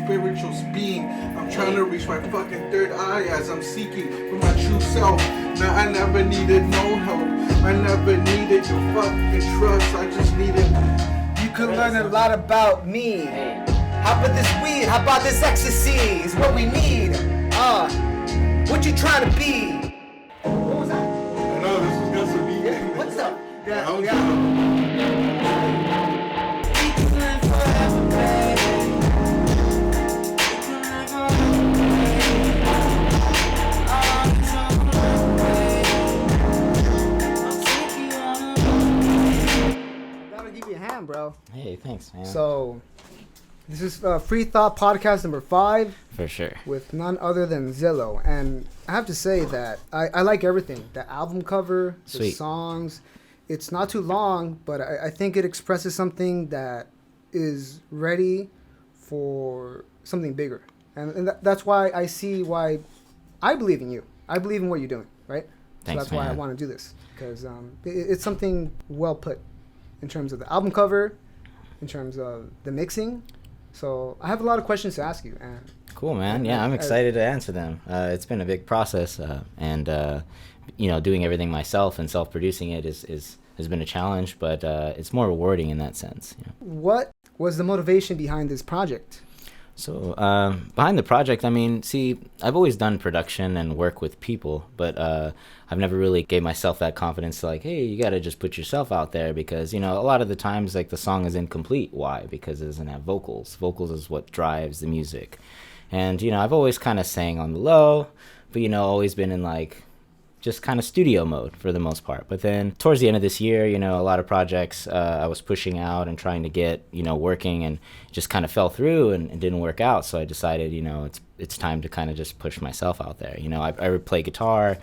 spiritual being. I'm trying to reach my fucking third eye as I'm seeking for my true self. Now I never needed no help. I never needed your fucking trust. I just needed. You can learn a lot about me. How about this weed? How about this ecstasy? Is what we need. What you trying to be? What was that? I know this was got some beat. Yeah. What's up? Yeah. Gotta give you a hand, bro. Hey, thanks, man. So, this is Free Thought Podcast number 5. For sure. With none other than Zilloh. And I have to say that I like everything. The album cover, the Sweet. songs. It's not too long, but I think it expresses something that is ready for something bigger. And that's why I see why I believe in you. I believe in what you're doing, right? Thanks, so that's why I man. want to do this. Because it's something well put in terms of the album cover, in terms of the mixing. So I have a lot of questions to ask you. And Cool, man. Yeah, I'm excited to answer them. It's been a big process, and doing everything myself and self-producing it has been a challenge, but it's more rewarding in that sense. You know? What was the motivation behind this project? So behind the project, I mean, see, I've always done production and work with people, but I've never really gave myself that confidence to like, hey, you got to just put yourself out there because, a lot of the times like the song is incomplete. Why? Because it doesn't have vocals. Vocals is what drives the music. And, I've always kind of sang on the low, but, always been in like just kind of studio mode for the most part. But then towards the end of this year, a lot of projects I was pushing out and trying to get, working and just kind of fell through and didn't work out. So I decided, it's time to kind of just push myself out there. I play guitar.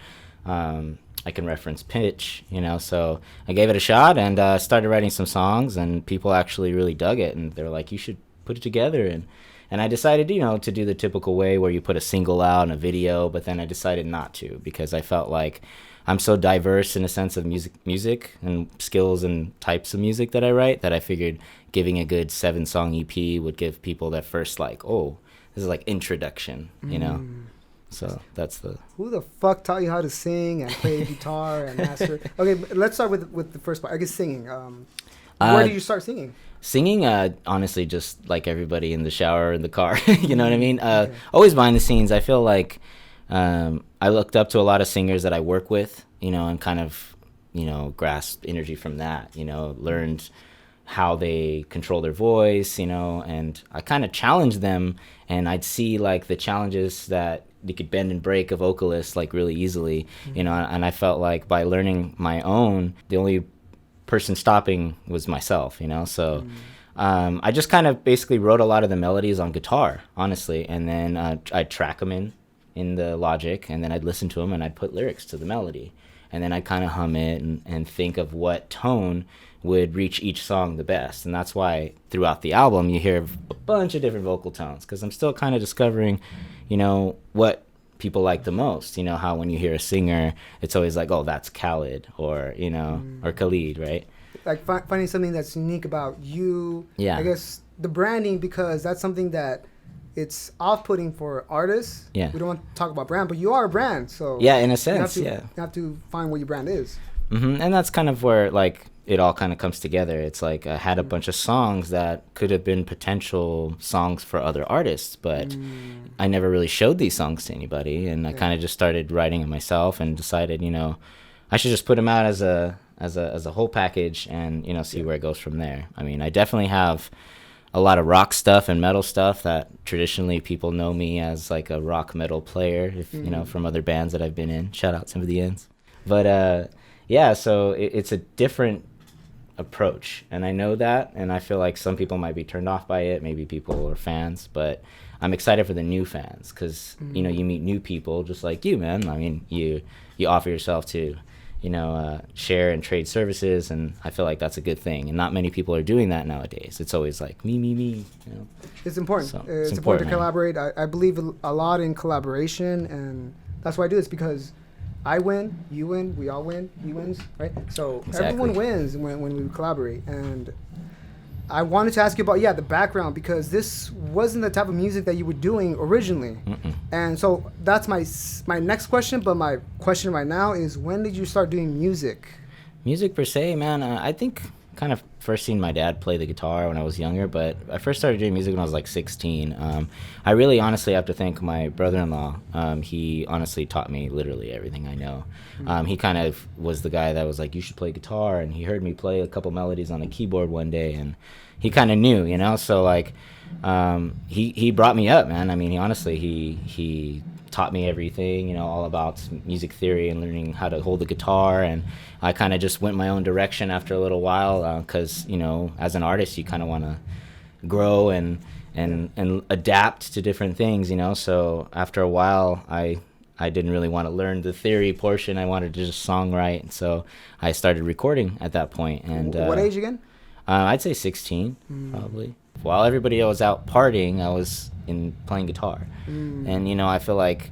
I can reference pitch, so I gave it a shot and started writing some songs and people actually really dug it. And they're like, you should put it together. And I decided, to do the typical way where you put a single out and a video, but then I decided not to because I felt like I'm so diverse in a sense of music and skills and types of music that I write that I figured giving a good 7-song EP would give people that first like, oh, this is like introduction, So that's the... Who the fuck taught you how to sing and play guitar and master? Okay, but let's start with the first part. I guess singing. Where did you start singing? Singing, honestly, just like everybody in the shower, in the car, you know what I mean? Always behind the scenes. I feel like I looked up to a lot of singers that I work with, and kind of, grasped energy from that, learned how they control their voice, and I kind of challenged them, and I'd see like the challenges that they could bend and break a vocalist like really easily, and I felt like by learning my own, the only person stopping was myself, so I just kind of basically wrote a lot of the melodies on guitar, honestly, and then I'd track them in the Logic, and then I'd listen to them and I'd put lyrics to the melody, and then I'd kind of hum it and think of what tone would reach each song the best. And that's why throughout the album you hear a bunch of different vocal tones, because I'm still kind of discovering what people like the most. How when you hear a singer, it's always like, oh, that's Khaled or or Khalid, right? Like finding something that's unique about you. Yeah. I guess the branding, because that's something that it's off-putting for artists. Yeah. We don't want to talk about brand, but you are a brand, so yeah, in a sense, you have to find what your brand is. And that's kind of where like it all kind of comes together. It's like I had a bunch of songs that could have been potential songs for other artists, but I never really showed these songs to anybody, and I kind of just started writing it myself and decided, I should just put them out as a whole package and see where it goes from there. I mean, I definitely have a lot of rock stuff and metal stuff that traditionally people know me as like a rock metal player, if from other bands that I've been in. Shout out some of the ends. But so it's a different approach, and I know that, and I feel like some people might be turned off by it. Maybe people are fans, but I'm excited for the new fans because you meet new people just like you, man. I mean, you offer yourself to share and trade services, and I feel like that's a good thing, and not many people are doing that nowadays. It's always like me. It's important. So, it's important to collaborate. I believe a lot in collaboration, and that's why I do this, because I win, you win, we all win, he wins, right? So exactly. Everyone wins when we collaborate. And I wanted to ask you about the background, because this wasn't the type of music that you were doing originally. And so that's my next question. But my question right now is, when did you start doing music? Music per se, man, I think kind of first seen my dad play the guitar when I was younger, but I first started doing music when I was like 16. I really honestly have to thank my brother-in-law. He honestly taught me literally everything I know. He kind of was the guy that was like, you should play guitar, and he heard me play a couple melodies on a keyboard one day, and he kind of knew, you know. So like he brought me up, man. I mean, he taught me everything, you know, all about music theory and learning how to hold the guitar. And I kind of just went my own direction after a little while, because you know, as an artist, you kind of want to grow and adapt to different things, you know. So after a while, I didn't really want to learn the theory portion. I wanted to just songwrite, so I started recording at that point. And what age again? I'd say 16, probably. While everybody was out partying, I was playing guitar. And you know, I feel like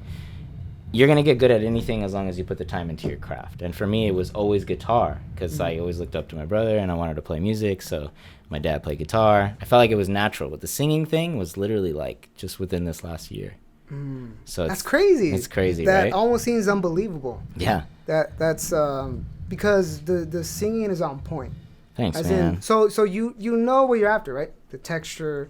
you're gonna get good at anything as long as you put the time into your craft. And for me, it was always guitar, because I always looked up to my brother and I wanted to play music, so my dad played guitar. I felt like it was natural, but the singing thing was literally like just within this last year. So that's crazy. It's crazy, that right? That almost seems unbelievable. Yeah. That's because the singing is on point. Thanks, man. So you know what you're after, right? The texture,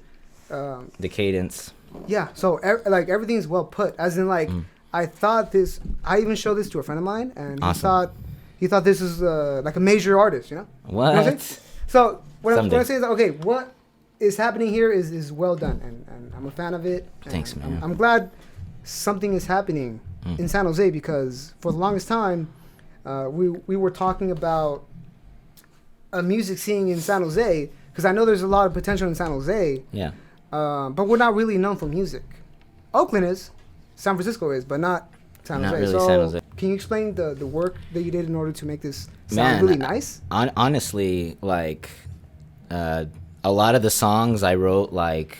the cadence. Yeah. So like everything's well put. As in, like I thought this. I even showed this to a friend of mine, and awesome. he thought this is like a major artist. You know. What? You know what so what I'm saying is, okay, what is happening here is well done, and I'm a fan of it. Thanks, man. I'm glad something is happening in San Jose, because for the longest time, we were talking about a music scene in San Jose, because I know there's a lot of potential in San Jose. Yeah. But we're not really known for music. Oakland is, San Francisco is, but not San Jose. Not really so San Jose. Can you explain the work that you did in order to make this sound really nice? Honestly, like a lot of the songs I wrote like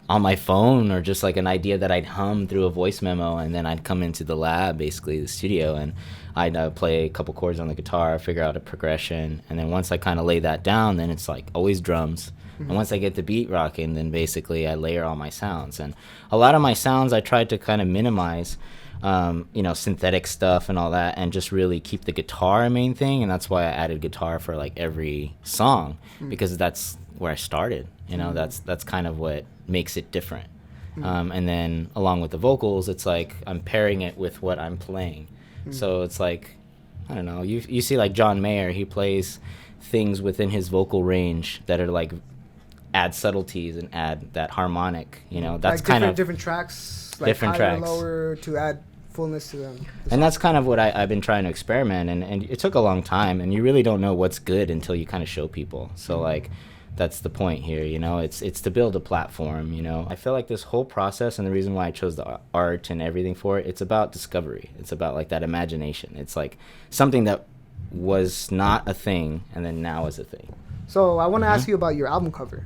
on my phone, or just like an idea that I'd hum through a voice memo, and then I'd come into the lab, basically the studio, and I'd play a couple chords on the guitar, figure out a progression, and then once I kind of lay that down, then it's like always drums. And once I get the beat rocking, then basically I layer all my sounds. And a lot of my sounds I tried to kind of minimize, you know, synthetic stuff and all that, and just really keep the guitar a main thing. And that's why I added guitar for like every song, because that's where I started. You know, that's kind of what makes it different. And then along with the vocals, it's like I'm pairing it with what I'm playing. So it's like, I don't know, you see like John Mayer, he plays things within his vocal range that are like add subtleties and add that harmonic, you know. That's like kind of different tracks, like different higher, tracks, lower, to add fullness to them. And that's kind of what I've been trying to experiment, and it took a long time, and you really don't know what's good until you kind of show people. So like that's the point here, you know. It's to build a platform, you know. I feel like this whole process, and the reason why I chose the art and everything for it, it's about discovery. It's about like that imagination. It's like something that was not a thing and then now is a thing. So I want to ask you about your album cover.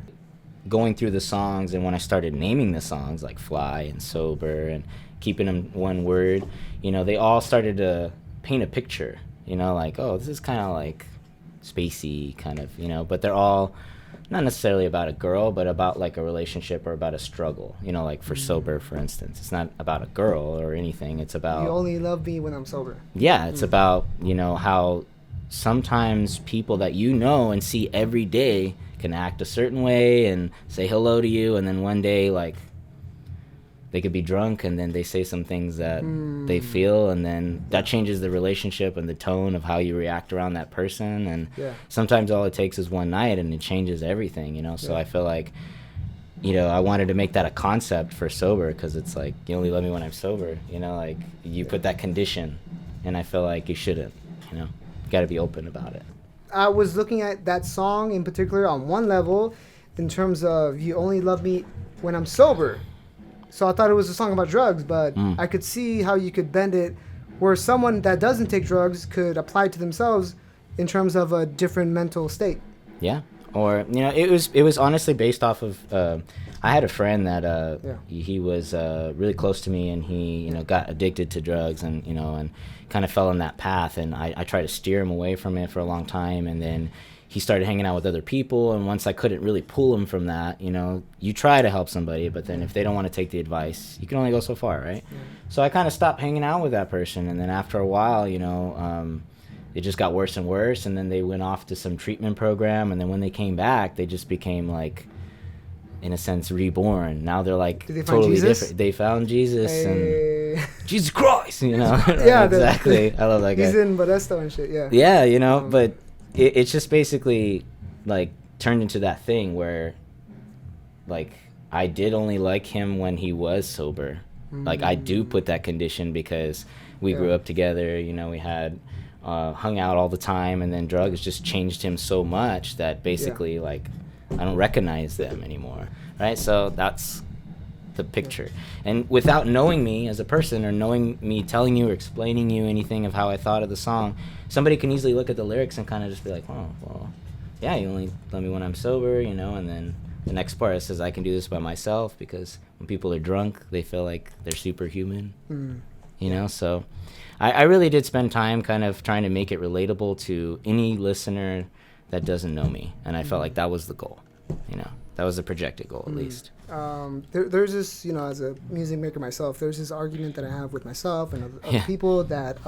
Going through the songs, and when I started naming the songs like Fly and Sober and keeping them one word, you know, they all started to paint a picture, you know, like, oh, this is kind of like spacey kind of, you know, but they're all not necessarily about a girl, but about like a relationship or about a struggle, you know, like for Sober, for instance. It's not about a girl or anything. It's about, you only love me when I'm sober. Yeah, it's about, you know, how sometimes people that you know and see every day can act a certain way and say hello to you, and then one day like they could be drunk and then they say some things that they feel, and then that changes the relationship and the tone of how you react around that person. And sometimes all it takes is one night and it changes everything, you know. So I feel like, you know, I wanted to make that a concept for Sober, because it's like, you only love me when I'm sober, you know, like you put that condition, and I feel like you shouldn't, you know, you got to be open about it. I was looking at that song in particular on one level in terms of you only love me when I'm sober. So I thought it was a song about drugs, but I could see how you could bend it where someone that doesn't take drugs could apply it to themselves in terms of a different mental state. Yeah. Or, you know, it was honestly based off of, I had a friend that he was really close to me, and he, you know, got addicted to drugs, and, you know, and kind of fell in that path, and I tried to steer him away from it for a long time, and then he started hanging out with other people, and once I couldn't really pull him from that, you know, you try to help somebody, but then if they don't want to take the advice, you can only go so far, right? So I kind of stopped hanging out with that person, and then after a while, you know, it just got worse and worse, and then they went off to some treatment program, and then when they came back, they just became like, in a sense, reborn. Now they're like totally different. They found Jesus, and Jesus Christ, you know. Yeah, exactly. I love that guy. He's in Modesto and shit. Yeah. Yeah, you know, but it's just basically like turned into that thing where, like, I did only like him when he was sober. Like, I do put that condition because we grew up together. You know, we had hung out all the time, and then drugs just changed him so much that basically like I don't recognize them anymore, right? So that's the picture. And without knowing me as a person, or knowing me telling you or explaining you anything of how I thought of the song, somebody can easily look at the lyrics and kind of just be like, oh, well, yeah, you only love me when I'm sober, you know. And then the next part, it says I can do this by myself, because when people are drunk, they feel like they're superhuman, you know. So I really did spend time kind of trying to make it relatable to any listener that doesn't know me, and I felt like that was the goal, you know. That was the projected goal, at least. There's this, you know, as a music maker myself, there's this argument that I have with myself and other people that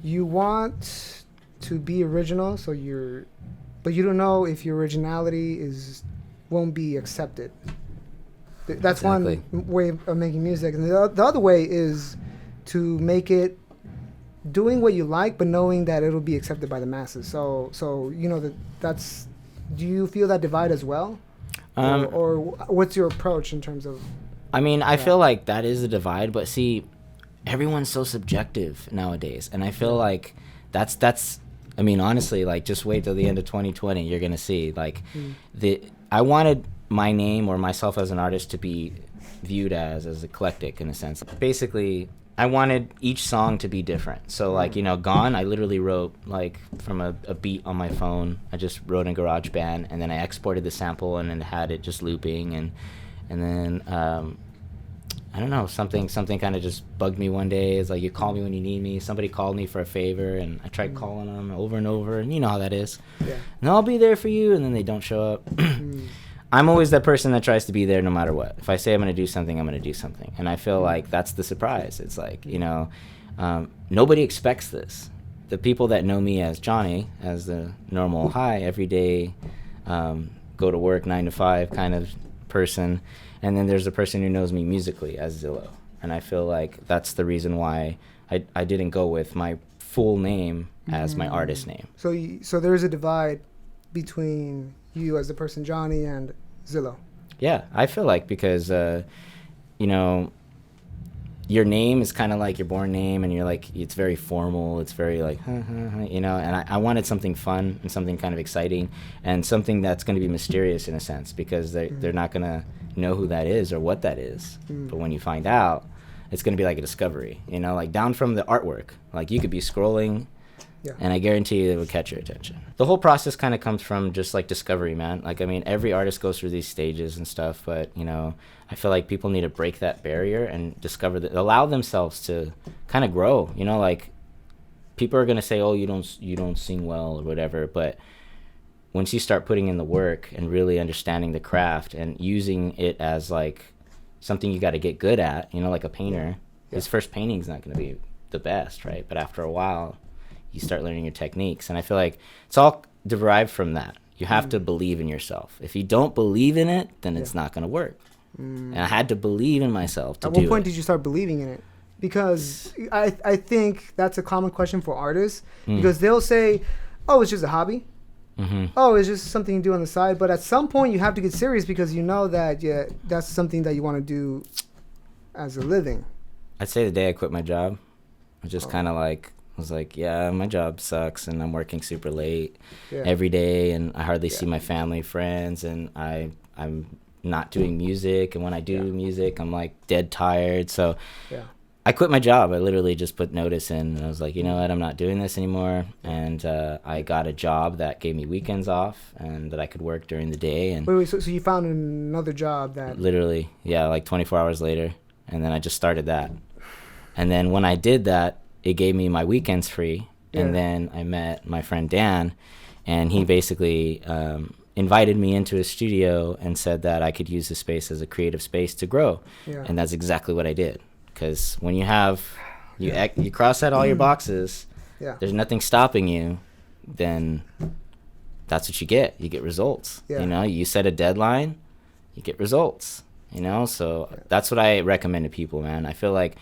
you want to be original, but you don't know if your originality won't be accepted. That's exactly one way of making music, and the other way is to make it doing what you like, but knowing that it'll be accepted by the masses. So you know that's. Do you feel that divide as well, or what's your approach in terms of? I mean, I feel like that is a divide, but see, everyone's so subjective nowadays, and I feel like that's. I mean, honestly, like, just wait till the end of 2020, you're gonna see like I wanted my name or myself as an artist to be viewed as eclectic in a sense. Basically, I wanted each song to be different. So, like, you know, Gone, I literally wrote, like, from a beat on my phone. I just wrote in GarageBand, and then I exported the sample and then had it just looping. And then, I don't know, something kind of just bugged me one day. It's like, you call me when you need me. Somebody called me for a favor, and I tried calling them over and over, and you know how that is. Yeah. And I'll be there for you, and then they don't show up. I'm always that person that tries to be there no matter what. If I say I'm going to do something, I'm going to do something. And I feel like that's the surprise. It's like, you know, nobody expects this. The people that know me as Johnny, as the normal, hi, everyday, go to work 9 to 5 kind of person. And then there's the person who knows me musically as Zilloh. And I feel like that's the reason why I didn't go with my full name as my artist name. So there's a divide between you as the person Johnny and Zillow. Yeah, I feel like because you know, your name is kind of like your born name, and you're like, it's very formal, it's very like you know, and I wanted something fun and something kind of exciting and something that's going to be mysterious in a sense, because they're not going to know who that is or what that is, but when you find out, it's going to be like a discovery, you know, like down from the artwork. Like, you could be scrolling, and I guarantee you it would catch your attention. The whole process kind of comes from just like discovery, man. Like, I mean, every artist goes through these stages and stuff, but, you know, I feel like people need to break that barrier and discover that, allow themselves to kind of grow. You know, like, people are going to say, oh, you don't sing well or whatever, but once you start putting in the work and really understanding the craft and using it as like something you got to get good at, you know, like a painter, his first painting's not going to be the best, right? But after a while, you start learning your techniques, and I feel like it's all derived from that. You have to believe in yourself. If you don't believe in it, then it's not going to work. And I had to believe in myself to do it. At what point did you start believing in it? Because I think that's a common question for artists, because they'll say, oh, it's just a hobby. Oh, it's just something you do on the side. But at some point, you have to get serious, because you know that that's something that you want to do as a living. I'd say the day I quit my job, I just kind of like, I was like, yeah, my job sucks, and I'm working super late every day, and I hardly see my family, friends, and I'm not doing music, and when I do music, I'm like dead tired. So I quit my job. I literally just put notice in, and I was like, you know what, I'm not doing this anymore. And I got a job that gave me weekends off and that I could work during the day. And wait, so you found another job that literally, like 24 hours later, and then I just started that. And then when I did that, it gave me my weekends free. And then I met my friend Dan, and he basically invited me into his studio and said that I could use the space as a creative space to grow. Yeah. And that's exactly what I did. Because when you have, you cross out all your boxes, Yeah. there's nothing stopping you, then that's what you get. You get results. Yeah. You know, you set a deadline, you get results. You know, so that's what I recommend to people, man. I feel like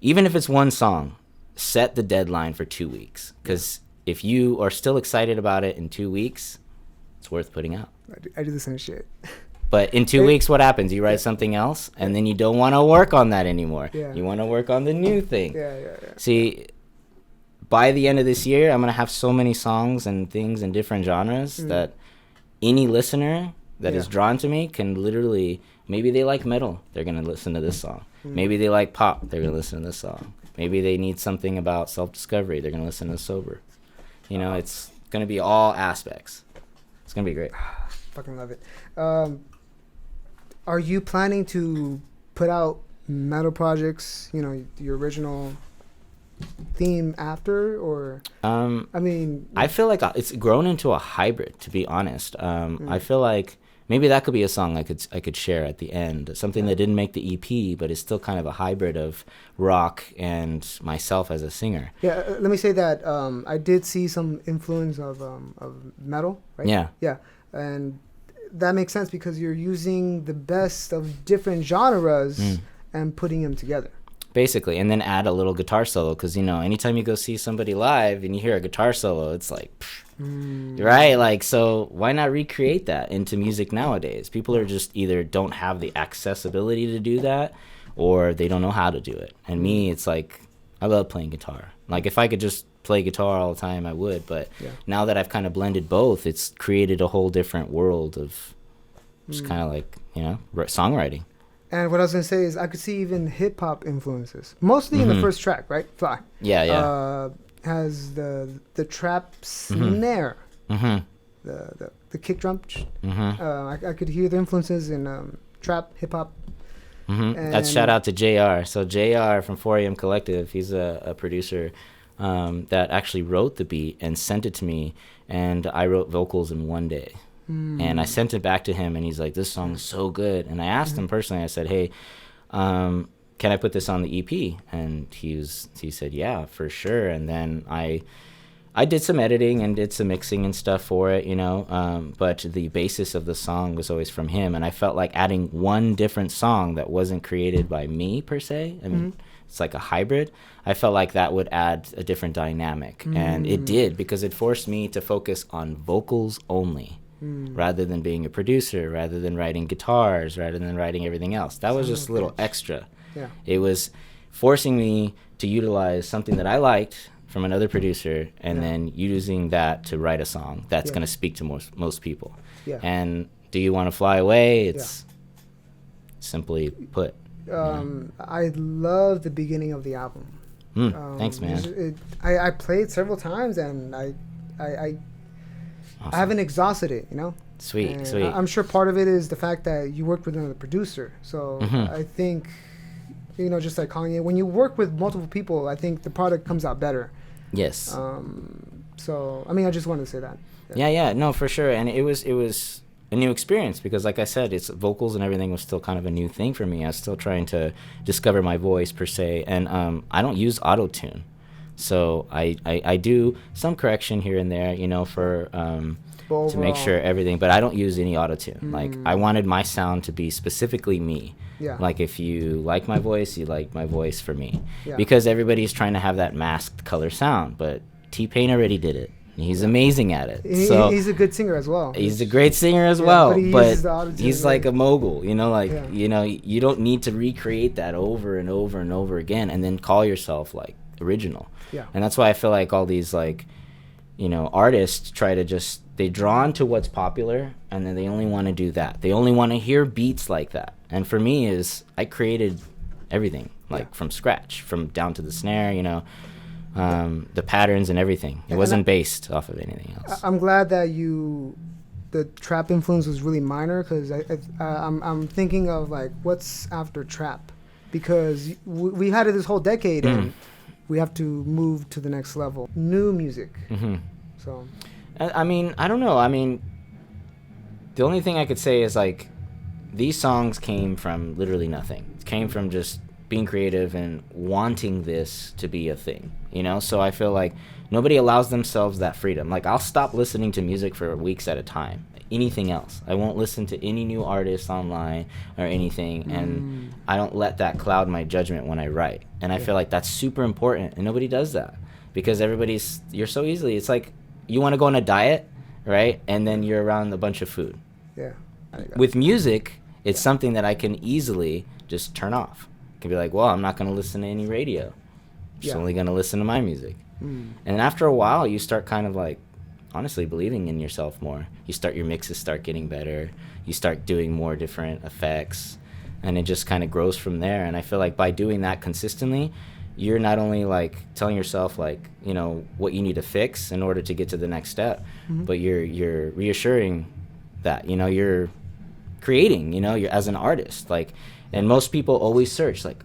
even if it's one song, set the deadline for 2 weeks. Because if you are still excited about it in 2 weeks, it's worth putting out. I do the same shit. But in 2 weeks, what happens? You write something else, and then you don't want to work on that anymore. Yeah. You want to work on the new thing. Yeah. See, by the end of this year, I'm going to have so many songs and things in different genres that any listener that is drawn to me can literally, maybe they like metal, they're going to listen to this song. Maybe they like pop, they're going to listen to this song. Maybe they need something about self-discovery, they're going to listen to Sober. You know, it's going to be all aspects. It's going to be great. Fucking love it. Are you planning to put out metal projects, you know, your original theme after, or I mean, I feel like it's grown into a hybrid, to be honest. I feel like maybe that could be a song I could share at the end, something that didn't make the EP but is still kind of a hybrid of rock and myself as a singer. Yeah, let me say that I did see some influence of metal, right? Yeah, and that makes sense because you're using the best of different genres and putting them together. Basically, and then add a little guitar solo, because, you know, anytime you go see somebody live and you hear a guitar solo, it's like, right? Like, so why not recreate that into music nowadays? People are just either don't have the accessibility to do that, or they don't know how to do it. And me, it's like, I love playing guitar. Like, if I could just play guitar all the time, I would. But now that I've kind of blended both, it's created a whole different world of just kind of like, you know, songwriting. And what I was going to say is I could see even hip-hop influences. Mostly in the first track, right? Fly. Yeah. Has the trap snare. The kick drum. I could hear the influences in trap, hip-hop. That's shout out to JR. So JR from 4am Collective, he's a producer that actually wrote the beat and sent it to me. And I wrote vocals in one day. And I sent it back to him, and he's like, this song is so good. And I asked him personally, I said, hey, can I put this on the EP? And he said, yeah, for sure. And then I did some editing and did some mixing and stuff for it, you know, but the basis of the song was always from him. And I felt like adding one different song that wasn't created by me per se, I mean, it's like a hybrid, I felt like that would add a different dynamic. And it did, because it forced me to focus on vocals only. Rather than being a producer, rather than writing guitars, rather than writing everything else. That was just a little extra. Yeah. It was forcing me to utilize something that I liked from another producer, and then using that to write a song that's going to speak to most people. Yeah. And Do You Want to Fly Away? It's simply put. I love the beginning of the album. Thanks, man. I played several times, and I haven't exhausted it, you know? Sweet. I'm sure part of it is the fact that you worked with another producer. So I think, you know, just like Kanye, when you work with multiple people, I think the product comes out better. Yes. So, I mean, I just wanted to say that. Yeah, no, for sure. And it was a new experience because, like I said, it's vocals and everything was still kind of a new thing for me. I was still trying to discover my voice, per se. And I don't use auto-tune. So I do some correction here and there, you know, for to make sure everything, but I don't use any auto-tune. Like, I wanted my sound to be specifically me. Yeah. Like, if you like my voice, you like my voice for me. Yeah. Because everybody's trying to have that masked color sound, but T-Pain already did it. He's amazing at it. He's a good singer as well. He's a great singer as well, but he's like a mogul, you know, like, you know, you don't need to recreate that over and over and over again and then call yourself like original. Yeah. And that's why I feel like all these, like, you know, artists try to just, they drawn to what's popular, and then they only want to do that. They only want to hear beats like that. And for me is, I created everything, like from scratch, from down to the snare, you know, the patterns and everything. It wasn't based off of anything else. I'm glad that the trap influence was really minor, because I'm thinking of, like, what's after trap, because we had it this whole decade, and we have to move to the next level. New music. So I mean, I don't know. I mean, the only thing I could say is like these songs came from literally nothing. It came from just being creative and wanting this to be a thing, you know? So I feel like nobody allows themselves that freedom. Like, I'll stop listening to music for weeks at a time. Anything else. I won't listen to any new artists online or anything, and I don't let that cloud my judgment when I write. And I feel like that's super important, and nobody does that because you're so easily, it's like you want to go on a diet, right? And then you're around a bunch of food. Yeah. With music, it's something that I can easily just turn off. I can be like, well, I'm not going to listen to any radio. I'm just only going to listen to my music. And after a while, you start kind of like, honestly, believing in yourself more. Your mixes start getting better. You start doing more different effects. And it just kind of grows from there. And I feel like by doing that consistently, you're not only like telling yourself like, you know, what you need to fix in order to get to the next step, but you're reassuring that, you know, you're creating, you know, you're as an artist, like, and most people always search like,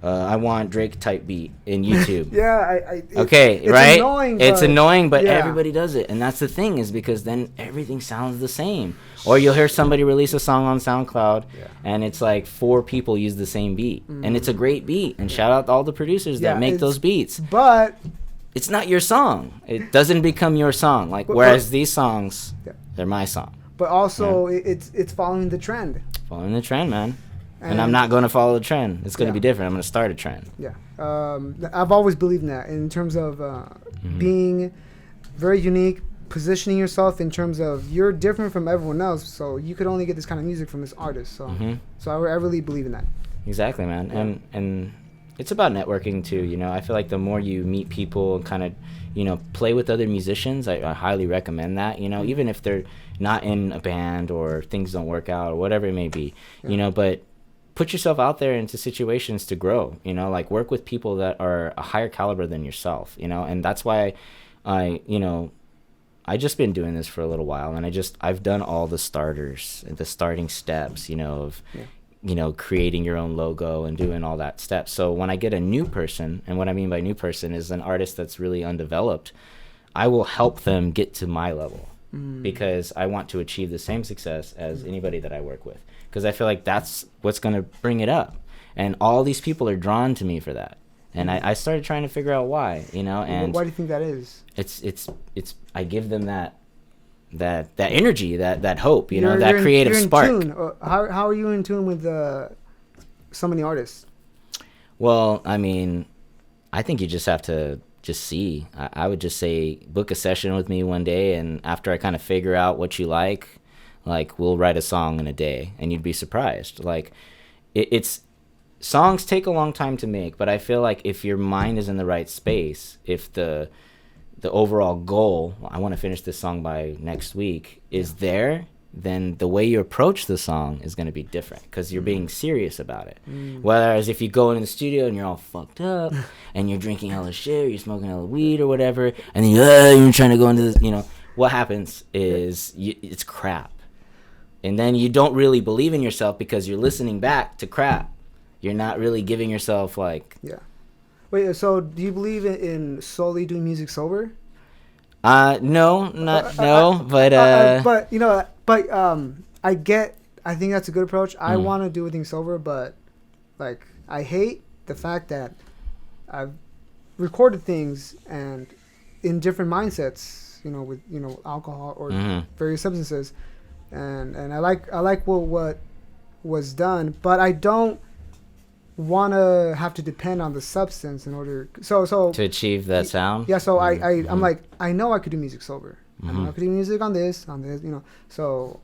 I want Drake type beat in YouTube. It's right? Annoying, it's but, annoying, but everybody does it. And that's the thing, is because then everything sounds the same. Or you'll hear somebody release a song on SoundCloud and it's like 4 people use the same beat. And it's a great beat. And shout out to all the producers that make those beats. But it's not your song. It doesn't become your song. Like, whereas these songs, they're my song. But also, it's following the trend. Following the trend, man. And I'm not going to follow the trend. It's going to be different. I'm going to start a trend. Yeah. I've always believed in that, in terms of being very unique, positioning yourself in terms of you're different from everyone else, so you could only get this kind of music from this artist. So I really believe in that. Exactly, man. Yeah. And it's about networking too, you know. I feel like the more you meet people and kind of, you know, play with other musicians, I highly recommend that, you know, even if they're not in a band or things don't work out or whatever it may be, you know, but put yourself out there into situations to grow, you know, like work with people that are a higher caliber than yourself, you know. And that's why I just been doing this for a little while, and I've done all the starting steps, you know, of, you know, creating your own logo and doing all that steps. So when I get a new person, and what I mean by new person is an artist that's really undeveloped, I will help them get to my level because I want to achieve the same success as anybody that I work with. Because I feel like that's what's going to bring it up. And all these people are drawn to me for that. And I started trying to figure out why, you know. And why do you think that is? It's I give them that energy, that hope, you know, that creative spark. How are you in tune with so many artists? Well, I mean, I think you just have to just see. I would just say book a session with me one day, and after I kind of figure out what you like, we'll write a song in a day, and you'd be surprised. Like, it's songs take a long time to make, but I feel like if your mind is in the right space, if the overall goal, I want to finish this song by next week, is there, then the way you approach the song is going to be different because you're being serious about it. Whereas if you go into the studio and you're all fucked up and you're drinking hella shit or you're smoking hella weed or whatever, and then you're trying to go into this, you know, what happens is it's crap. And then you don't really believe in yourself because you're listening back to crap. You're not really giving yourself like... Yeah. Wait, so do you believe in solely doing music sober? No, but you know, I think that's a good approach. I want to do things sober, but like I hate the fact that I've recorded things and in different mindsets, you know, with, you know, alcohol or various substances, and I like what was done, but I don't want to have to depend on the substance in order to achieve that sound. Yeah, so I'm like, I know I could do music sober. I know I could do music on this, you know. So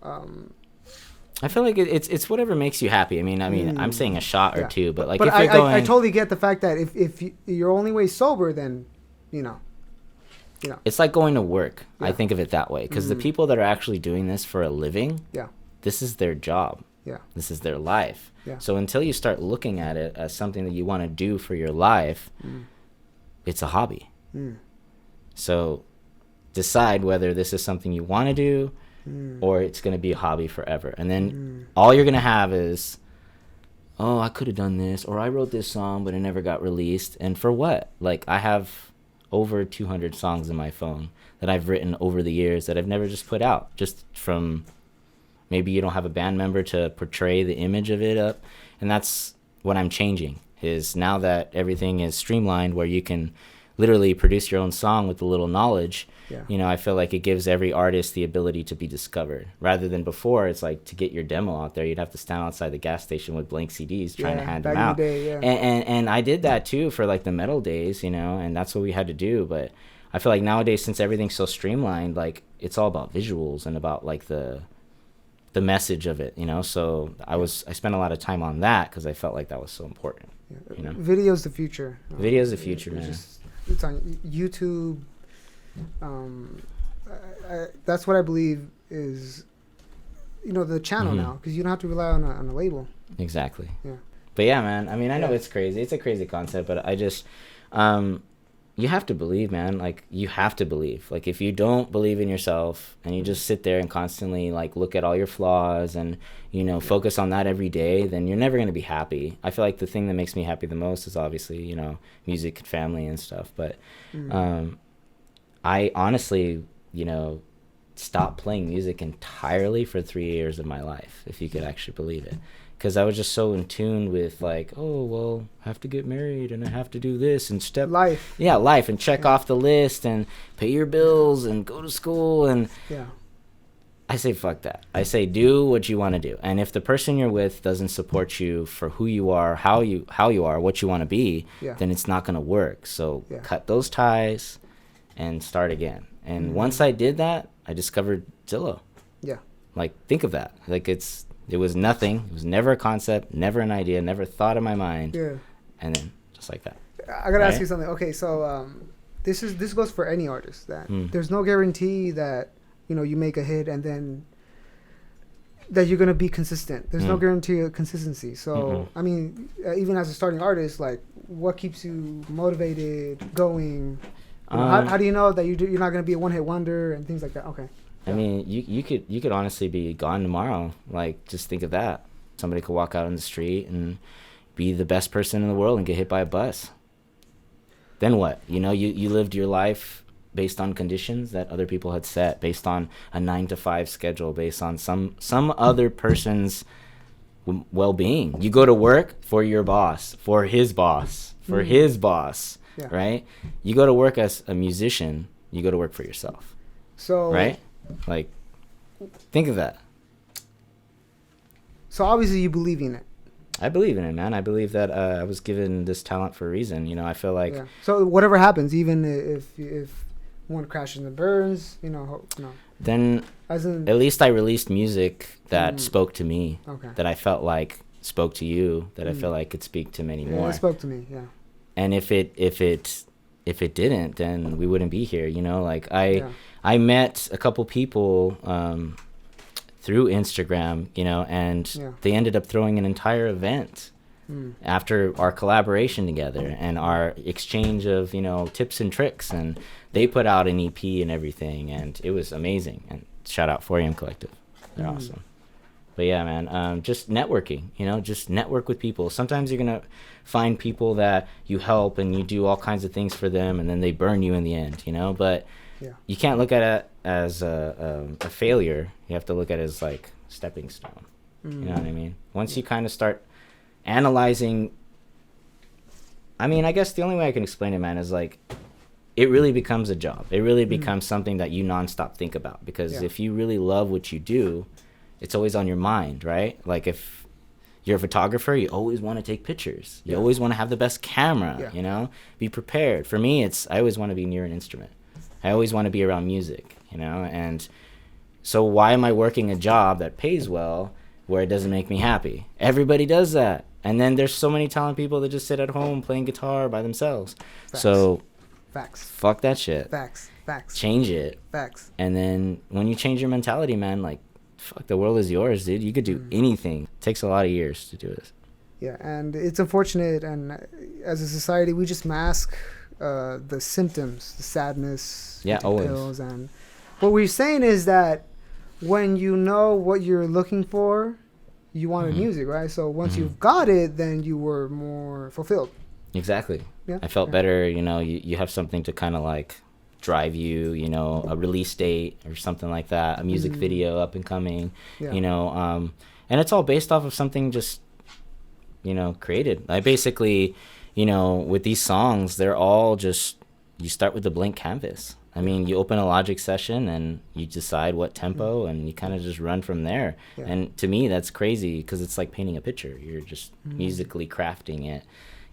I feel like it's whatever makes you happy. I mean, I'm saying a shot or two, but like, but if you're going, I totally get the fact that if you're only way sober, then you know. It's like going to work. Yeah. I think of it that way because the people that are actually doing this for a living, this is their job. Yeah. This is their life. Yeah. So until you start looking at it as something that you want to do for your life, it's a hobby. So decide whether this is something you want to do or it's going to be a hobby forever. And then all you're going to have is, oh, I could have done this, or I wrote this song, but it never got released. And for what? Like, I have over 200 songs in my phone that I've written over the years that I've never just put out, just from maybe you don't have a band member to portray the image of it up. And that's what I'm changing, is now that everything is streamlined where you can literally produce your own song with a little knowledge. Yeah. You know, I feel like it gives every artist the ability to be discovered, rather than before. It's like, to get your demo out there, you'd have to stand outside the gas station with blank CDs trying to hand them out. Back in the day, yeah. And I did that too for like the metal days, you know, and that's what we had to do. But I feel like nowadays, since everything's so streamlined, like it's all about visuals and about like the message of it, you know. So I spent a lot of time on that because I felt like that was so important. Yeah. You know, Video's the future. Video's the future, man. It's on YouTube. That's what I believe is, you know, the channel now, because you don't have to rely on a label. Exactly. Yeah. But yeah, man. I mean, I know it's crazy. It's a crazy concept, but I just, you have to believe, man. Like, you have to believe. Like, if you don't believe in yourself and you just sit there and constantly like look at all your flaws and, you know, focus on that every day, then you're never going to be happy. I feel like the thing that makes me happy the most is obviously, you know, music and family and stuff. But I honestly, you know, stopped playing music entirely for 3 years of my life, if you could actually believe it. Because I was just so in tune with like, oh, well, I have to get married and I have to do this and life. Yeah, life, and check off the list and pay your bills and go to school. And I say, fuck that. I say, do what you want to do. And if the person you're with doesn't support you for who you are, how you are, what you want to be, then it's not going to work. So cut those ties and start again. And once I did that, I discovered Zillow. Yeah. Like, think of that. Like, it was nothing. It was never a concept, never an idea, never thought in my mind. Yeah. And then just like that. I gotta ask you something. Okay, so this goes for any artist, that there's no guarantee that, you know, you make a hit and then that you're gonna be consistent. There's no guarantee of consistency. So I mean, even as a starting artist, like, what keeps you motivated, going? You know, how do you know that you're not gonna be a one-hit wonder and things like that? Okay. I mean, you could honestly be gone tomorrow. Like, just think of that. Somebody could walk out on the street and be the best person in the world and get hit by a bus. Then what? You know, you lived your life based on conditions that other people had set, based on a 9-to-5 schedule, based on some other person's well-being. You go to work for your boss, for his boss, for his boss, right? You go to work as a musician, you go to work for yourself. So, right? Like, think of that. So obviously you believe in it. I believe in it, man. I believe that I was given this talent for a reason. You know, I feel like. So whatever happens, even if one crashes and burns, you know, then at least I released music that spoke to me. Okay. That I felt like spoke to you. That I feel like could speak to many more. It spoke to me. Yeah. And if it didn't, then we wouldn't be here. You know, like I met a couple people through Instagram, you know, and they ended up throwing an entire event after our collaboration together and our exchange of, you know, tips and tricks. And they put out an EP and everything, and it was amazing. And shout out 4AM Collective. They're awesome. But yeah, man, just networking, you know, just network with people. Sometimes you're going to find people that you help and you do all kinds of things for them, and then they burn you in the end, you know, but you can't look at it as a failure. You have to look at it as like stepping stone. You know what I mean? Once you kind of start analyzing, I mean, I guess the only way I can explain it, man, is like, it really becomes a job. It really becomes something that you nonstop think about, because if you really love what you do, it's always on your mind, right? Like, if you're a photographer, you always want to take pictures. You always want to have the best camera, you know, be prepared. For me, I always want to be near an instrument. I always want to be around music, you know, and so why am I working a job that pays well where it doesn't make me happy? Everybody does that. And then there's so many talented people that just sit at home playing guitar by themselves. Facts. So fuck that shit. Facts. Change it. Facts. And then when you change your mentality, man, like, fuck, the world is yours, dude. You could do anything. It takes a lot of years to do this. Yeah, and it's unfortunate, and as a society, we just mask the symptoms, the sadness, the pills, and what we're saying is that when you know what you're looking for, you wanted music, right? So once you've got it, then you were more fulfilled. Exactly. Yeah. I felt Yeah. better, you have something to kind of like drive you, a release date or something like that, a music video up and coming, Yeah. And it's all based off of something just, created. I basically, with these songs, they're all just, you start with a blank canvas. I mean, you open a Logic session and you decide what tempo and you kind of just run from there. Yeah. And to me, that's crazy because it's like painting a picture. You're just musically crafting it,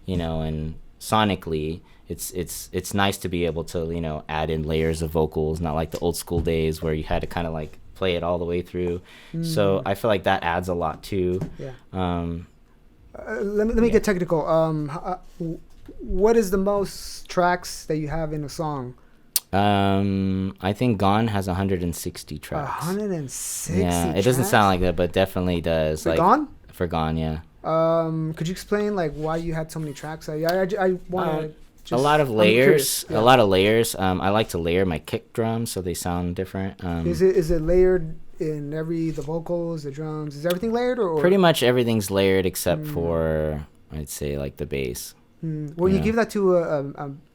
and sonically, it's nice to be able to, add in layers of vocals, not like the old school days where you had to kind of like play it all the way through. So I feel like that adds a lot too. Yeah. Let Let me get technical. What is the most tracks that you have in a song? I think Gone has 160 tracks. 160. Yeah, it doesn't sound like that, but definitely does. For like Gone? For Gone, yeah. Could you explain like why you had so many tracks? I want to. A lot of layers. Yeah. A lot of layers. I like to layer my kick drums so they sound different. Is it layered in the vocals, the drums? Is everything layered or? Pretty much everything's layered except for, I'd say, like the bass. Well, you give that to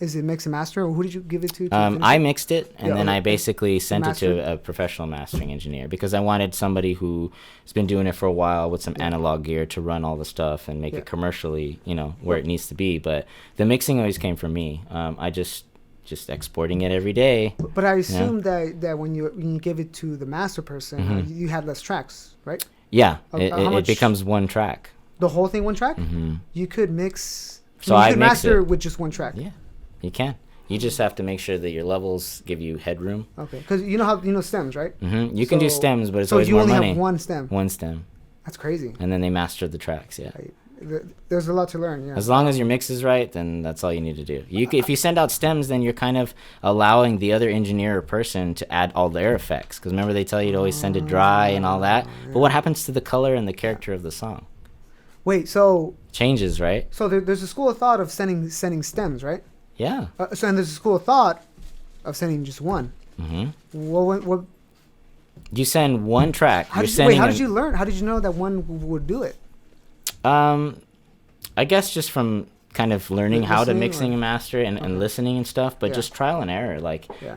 is it mix and master, or who did you give it to I mixed it, and Yeah, then okay. I basically sent it Master? to a professional mastering engineer because I wanted somebody who's been doing it for a while with some analog gear to run all the stuff and make Yeah. it commercially, where it needs to be. But the mixing always came from me. I just exporting it every day. But I assume that when you give it to the master person, you had less tracks, right? Yeah, How it much- becomes one track. The whole thing one track. Hmm. You could mix. So you I could mix master it. with just one track. Yeah, you can. You just have to make sure that your levels give you headroom. Okay, because stems, right? You can do So- stems, but it's so always you more only money. have one stem. One stem, That's crazy. and then they master the tracks. Yeah. There's a lot to learn. Yeah. As long as your mix is right, then that's all you need to do. If you send out stems, then you're kind of allowing the other engineer or person to add all their effects. Because remember, they tell you to always send it dry and all that. But what happens to the color and the character of the song? Wait, so Changes, right? there's a school of thought of sending stems, right? Yeah. And there's a school of thought of sending just one. Hmm. What You send one track. how You're did sending. you learn? How did you know that one would do it? I guess just from kind of learning how to Listening mixing or- and master and listening and stuff, but Yeah. just trial and error. Like, Yeah.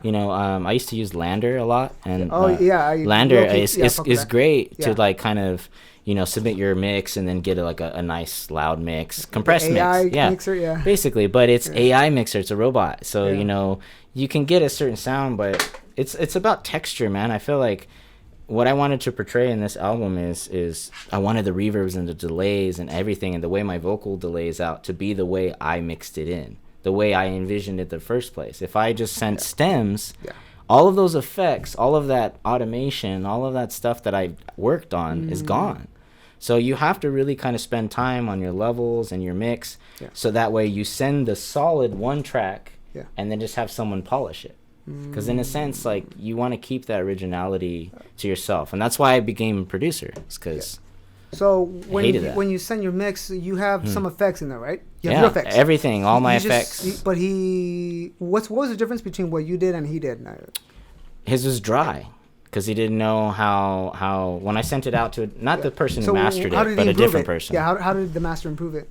I used to use Lander a lot, and Lander Lander is great to Yeah. like kind of submit your mix and then get a nice loud mix, compressed AI mix, yeah, mixer, yeah. basically. But it's AI mixer, it's a robot, so Yeah. you can get a certain sound, but it's about texture, man. I feel like what I wanted to portray in this album is I wanted the reverbs and the delays and everything and the way my vocal delays out to be the way I mixed it in, the way I envisioned it the first place. If I just sent stems, all of those effects, all of that automation, all of that stuff that I worked on is gone. So you have to really kind of spend time on your levels and your mix, so that way you send the solid one track and then just have someone polish it. Because in a sense, like, you want to keep that originality to yourself, and that's why I became a producer. Because So hated that. when you send your mix, you have some effects in there, right? You have yeah, your effects. everything, all my You just- effects. But what was the difference between what you did and he did? His was dry because he didn't know how. When I sent it out to not the person who mastered how it, did but he a improve different it? person. Yeah, how did the master improve it?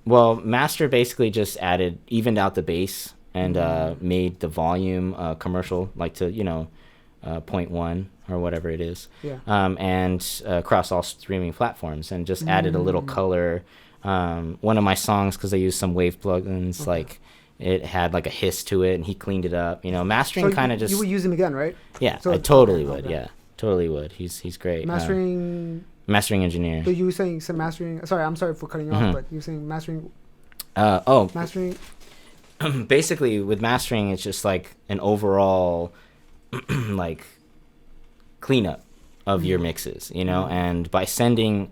Well, master basically just evened out the bass and made the volume commercial, like to 0.1 or whatever it is. Yeah. And across all streaming platforms, and just added a little color. One of my songs, because I used some wave plugins, like it had like a hiss to it, and he cleaned it up. Mastering kind of just. You would use him again, right? Yeah, So I totally okay, would. okay. Yeah, totally would. He's great. Mastering. Engineer. So you were saying some mastering. Sorry, I'm sorry for cutting you off, but you were saying mastering. Mastering. Basically, with mastering, it's just like an overall like cleanup of your mixes, and by sending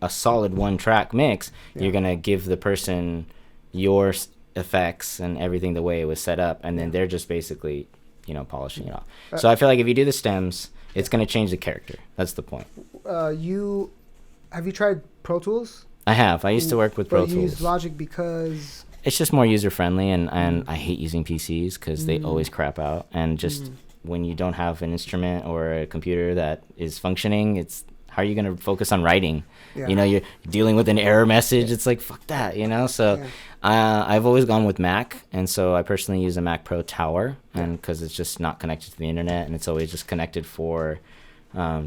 a solid one track mix, you're gonna give the person your effects and everything the way it was set up, and then they're just basically polishing it off. So I feel like if you do the stems, it's gonna change the character. That's the point. Have you tried Pro Tools? I have. I used to work with Pro You use Tools. Logic because It's just more user friendly, and I hate using PCs because they always crap out, and just when you don't have an instrument or a computer that is functioning, how are you going to focus on writing? Yeah. You know, you're dealing with an error message. It's like, fuck that, you know? So I've always gone with Mac. And so I personally use a Mac Pro Tower, and because it's just not connected to the internet, and it's always just connected for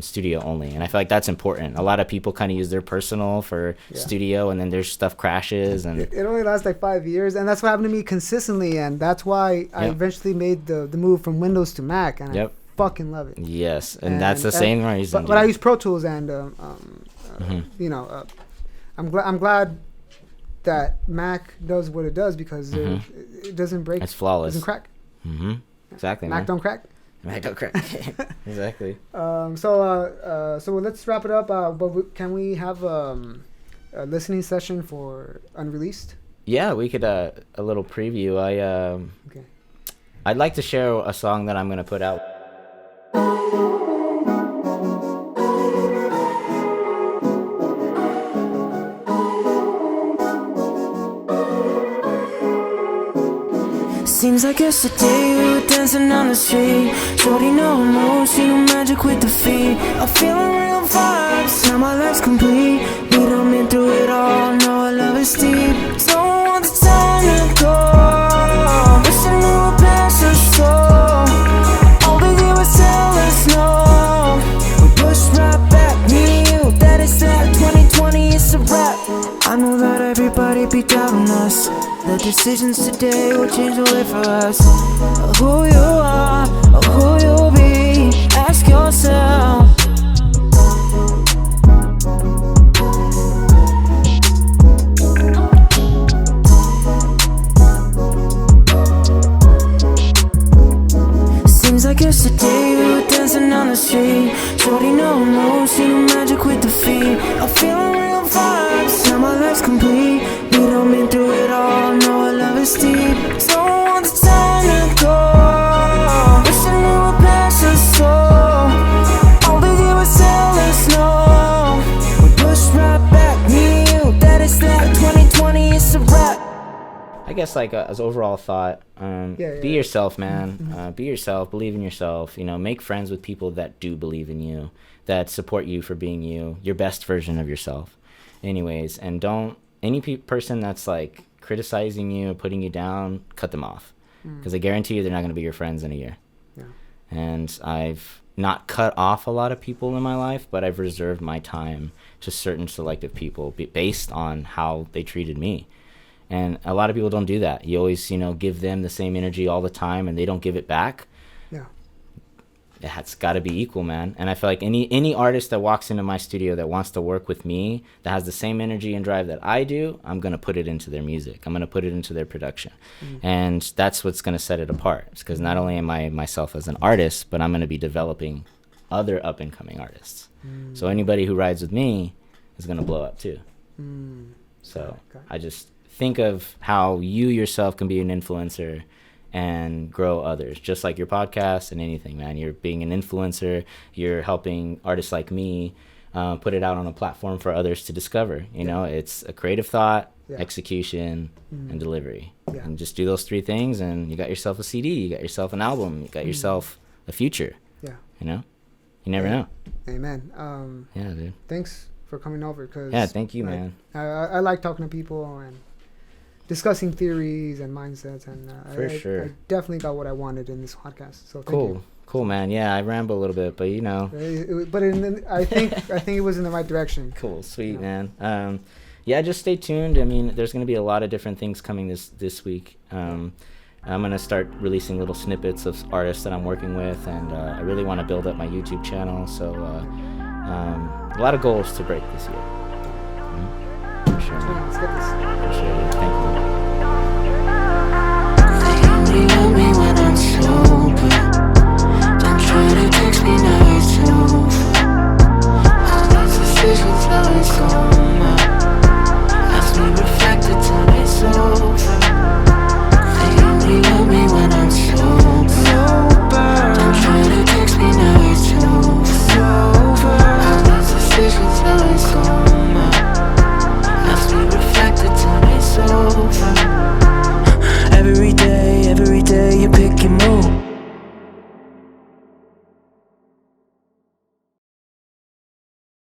studio only. And I feel like that's important. A lot of people kind of use their personal for studio, and then their stuff crashes, and it only lasts like 5 years, and that's what happened to me consistently, and that's why I eventually made the move from Windows to Mac, and I fucking love it. Yes, and that's the same reason. But I use Pro Tools, and you know, I'm glad that Mac does what it does, because it doesn't break. It's flawless. It doesn't crack. Exactly. Mac don't crack. Mac don't crack. Exactly. So let's wrap it up. But can we have a listening session for Unreleased? Yeah, we could a little preview. I'd like to share a song that I'm gonna put out. Seems like yesterday we were dancing on the street. Shorty, no emotion, no magic with the feet. I'm feeling real vibes, now my life's complete. We done been through it all, know our love is deep. Don't want the time to go, wishing it would pass us so. All they did was tell us no. We pushed right back, me and you, that is that. 2020 is a wrap. I know that everybody be doubting us. The decisions today will change the way for us. Who you are, or who you'll be, ask yourself. Seems like yesterday we were dancing on the street. Shorty, no emotion, no magic with the feet. I'm feeling real vibes, now my life's complete. We done been through it all, know our love is deep. Don't want the time to go, wishing it would pass us so. All they did was tell us no. We pushed right back, me and you, that is that. 2020 is a wrap. I guess like as overall thought, be yourself, man. Be yourself, believe in yourself, you know, make friends with people that do believe in you, that support you for being you, your best version of yourself. Anyways, and don't, any person that's like criticizing you, putting you down, cut them off. Because I guarantee you they're not going to be your friends in a year. Yeah. And I've not cut off a lot of people in my life, but I've reserved my time to certain selective people based on how they treated me. And a lot of people don't do that. You always, you know, give them the same energy all the time, and they don't give it back. Yeah. It's got to be equal, man. And I feel like any artist that walks into my studio that wants to work with me, that has the same energy and drive that I do, I'm going to put it into their music. I'm going to put it into their production. And that's what's going to set it apart. It's because not only am I myself as an artist, but I'm going to be developing other up-and-coming artists. So anybody who rides with me is going to blow up too. So I just think of how you yourself can be an influencer and grow others, just like your podcast and anything, man. You're being an influencer. You're helping artists like me put it out on a platform for others to discover. You know, it's a creative thought, execution, and delivery. And just do those three things, and you got yourself a CD, you got yourself an album, you got yourself a future. Yeah. You know? You never know. Amen. Yeah, dude. Thanks for coming over. Thank you, man. I like talking to people and discussing theories and mindsets, and I definitely got what I wanted in this podcast. So thank you. Cool, man. Yeah, I ramble a little bit, but you know. I think it was in the right direction. Cool, sweet, man. Yeah, just stay tuned. I mean, there's going to be a lot of different things coming this week. I'm going to start releasing little snippets of artists that I'm working with, and I really want to build up my YouTube channel. So a lot of goals to break this year. For sure.